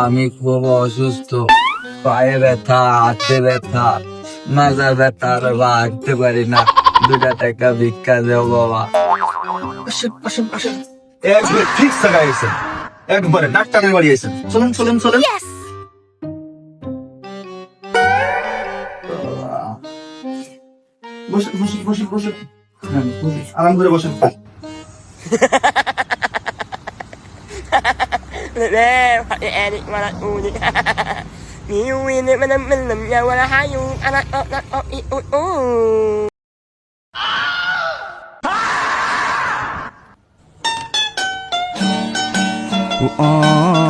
আমি খুব অসুস্থ, পায়ে ব্যথা, হাতে ব্যথা, মাজা ব্যথা, আর হাঁটতে পারি না। 2 টাকা ভিক্ষা দেও বাবা। আসেন আসেন আসেন, একবারে ঠিক জায়গায় আইছেন, একবারে ডাক্তারের বাড়ি আইছেন। চলেন চলেন চলেন। বসেন বসেন বসেন বসেন, হ্যাঁ, বসেন। আরাম করে বসেন। Nè, phải đi mà lại u đi. Nhiều nguyên mình làm nhau là hai u anh u. Oh